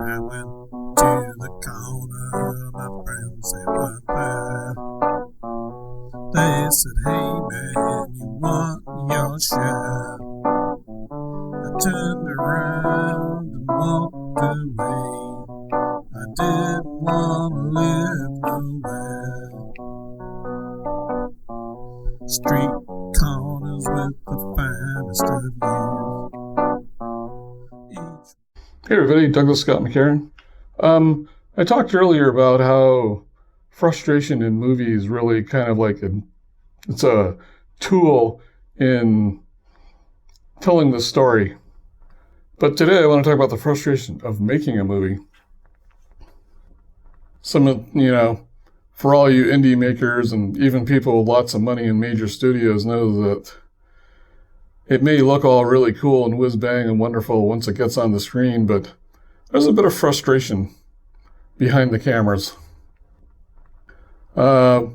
I went to the corner, my friends, they weren't there. They said, hey man, you want your share? I turned around and walked away. I didn't want to live nowhere. Street corners with the finest of youth. Hey everybody, Douglas Scott McCarron. I talked earlier about how frustration in movies really kind of like it's a tool in telling the story. But today I want to talk about the frustration of making a movie. For all you indie makers and even people with lots of money in major studios know that it may look all really cool and whiz-bang and wonderful once it gets on the screen, but there's a bit of frustration behind the cameras. I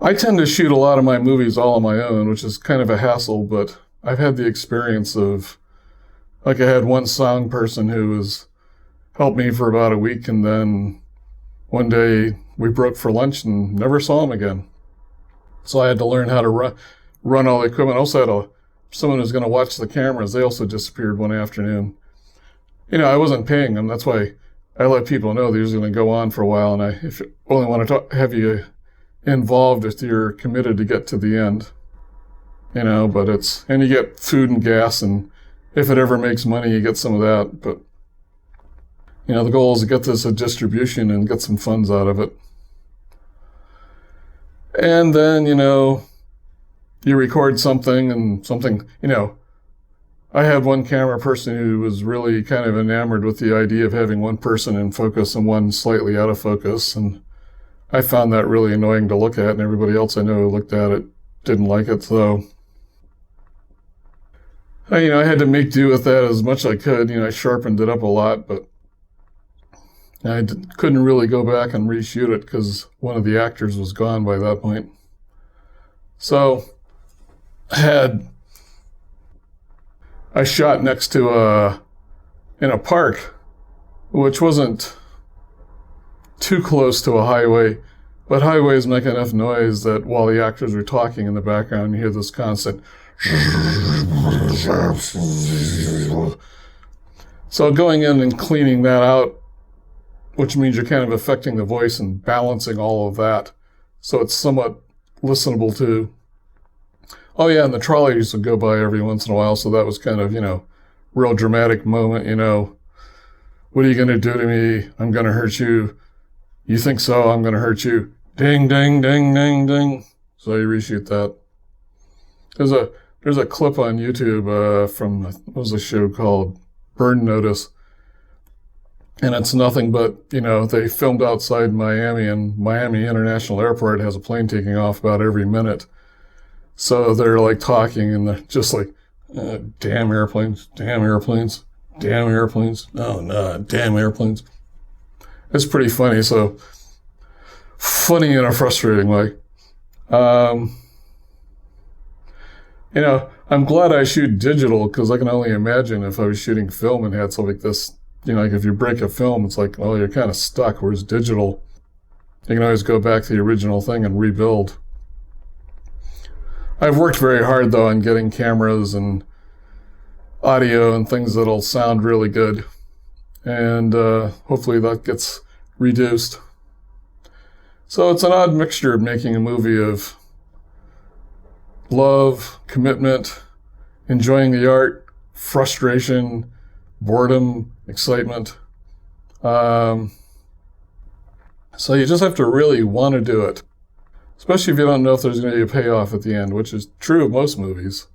tend to shoot a lot of my movies all on my own, which is kind of a hassle, but I've had the experience of, I had one sound person who helped me for about a week, and then one day we broke for lunch and never saw him again. So I had to learn how to run all the equipment. I also had someone who's going to watch the cameras. They also disappeared one afternoon. I wasn't paying them. That's why I let people know they're going to go on for a while. And if you only want to have you involved if you're committed to get to the end, and you get food and gas, and if it ever makes money, you get some of that. But, the goal is to get this a distribution and get some funds out of it. And then, you record something and something, I had one camera person who was really kind of enamored with the idea of having one person in focus and one slightly out of focus. And I found that really annoying to look at, and everybody else I know who looked at it didn't like it. So, I had to make do with that as much as I could. I sharpened it up a lot, but I couldn't really go back and reshoot it because one of the actors was gone by that point. So I shot next to in a park, which wasn't too close to a highway, but highways make enough noise that while the actors were talking in the background, you hear this constant. So going in and cleaning that out, which means you're kind of affecting the voice and balancing all of that, so it's somewhat listenable to. Oh yeah, and the trolleys would go by every once in a while, so that was kind of, real dramatic moment, What are you going to do to me? I'm going to hurt you. You think so? I'm going to hurt you. Ding, ding, ding, ding, ding. So you reshoot that. There's a clip on YouTube from, what was a show called Burn Notice. And it's nothing but, they filmed outside Miami, and Miami International Airport has a plane taking off about every minute. So they're like talking, and they're just like, damn airplanes, damn airplanes, damn airplanes. Oh, no, damn airplanes. It's pretty funny. So funny in a frustrating way. I'm glad I shoot digital, because I can only imagine if I was shooting film and had something like this. Like if you break a film, it's like, well, you're kind of stuck. Whereas digital, you can always go back to the original thing and rebuild. I've worked very hard, though, on getting cameras and audio and things that'll sound really good. And hopefully that gets reduced. So it's an odd mixture of making a movie of love, commitment, enjoying the art, frustration, boredom, excitement. So you just have to really want to do it, especially if you don't know if there's going to be a payoff at the end, which is true of most movies.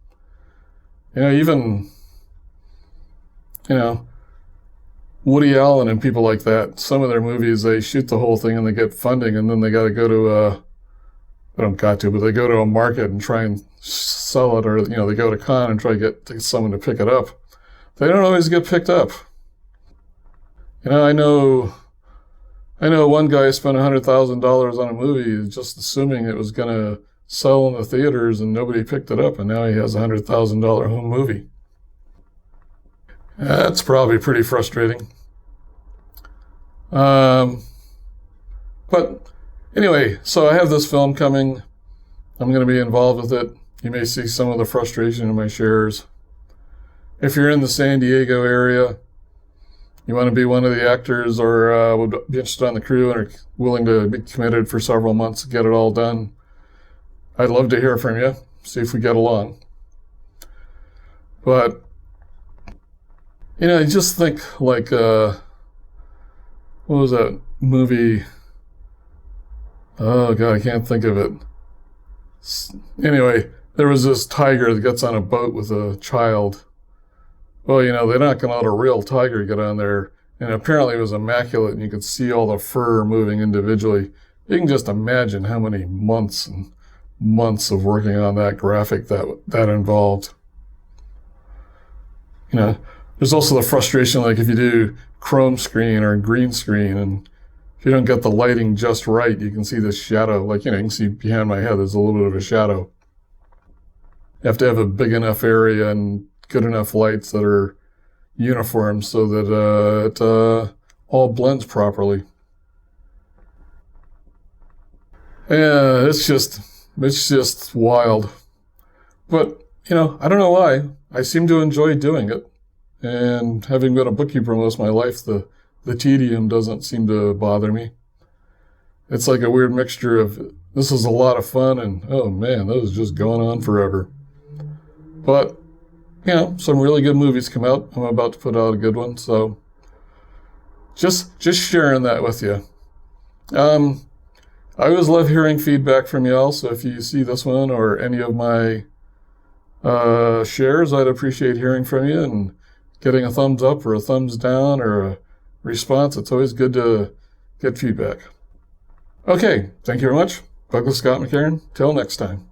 Woody Allen and people like that, some of their movies, they shoot the whole thing and they get funding, and then they got to go to they go to a market and try and sell it, or, they go to con and try to get someone to pick it up. They don't always get picked up. I know one guy spent $100,000 on a movie just assuming it was going to sell in the theaters, and nobody picked it up, and now he has a $100,000 home movie. That's probably pretty frustrating. But anyway, so I have this film coming. I'm going to be involved with it. You may see some of the frustration in my shares. If you're in the San Diego area, you want to be one of the actors or would be interested on the crew and are willing to be committed for several months to get it all done, I'd love to hear from you, see if we get along. But, I just think like, what was that movie? Oh, God, I can't think of it. Anyway, there was this tiger that gets on a boat with a child. Well, they're not going to let a real tiger get on there. And apparently it was immaculate, and you could see all the fur moving individually. You can just imagine how many months and months of working on that graphic that involved. There's also the frustration, like if you do chrome screen or green screen, and if you don't get the lighting just right, you can see the shadow. Like, you can see behind my head, there's a little bit of a shadow. You have to have a big enough area and good enough lights that are uniform so that it all blends properly. Yeah, it's just wild. But, I don't know why. I seem to enjoy doing it. And having been a bookkeeper most of my life, the tedium doesn't seem to bother me. It's like a weird mixture of, this is a lot of fun, and, oh man, this is just going on forever. But, some really good movies come out. I'm about to put out a good one, so just sharing that with you. I always love hearing feedback from y'all, so if you see this one or any of my shares, I'd appreciate hearing from you and getting a thumbs up or a thumbs down or a response. It's always good to get feedback. Okay, thank you very much. Douglas Scott McCarron. Till next time.